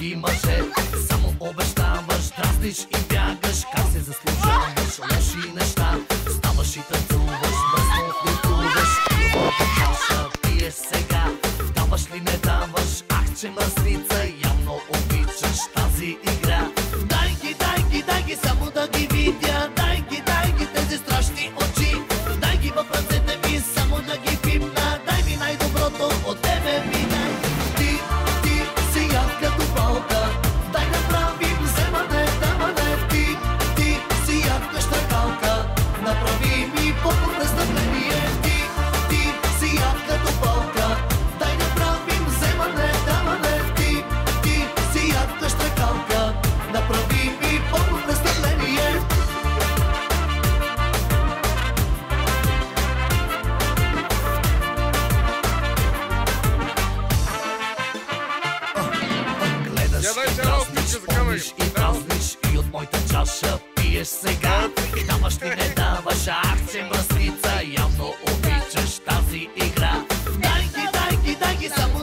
други мъже. Само обещаваш, дразниш и бягаш. Как се заслужаваш лоши неща? Ставаш и танцуваш, мръсно флиртуваш. Любовта чаша пиеш сега. Даваш ли не даваш? Ах, че мръсница, явно обичаш тази игра. Дай ги, само да ги видя. Дай ги тези страшни очи. Дай ги в ръцете ми, само да ги пипна. Дай ми най-доброто от тебе ми дай. Ти си яд като болка. Дай направим вземане, даване. Ти си яд къщакалка. Направи ми по-престъпление. Ти си яд като болка. Дай направим вземане, даване. Ти си яд къщакалка. Направи ми по-престъпление. Помниш и празниш и от моята чаша пиеш сега. Даваш ли не даваш, ах, че мръсница, явно обичаш тази игра. Дай ги, само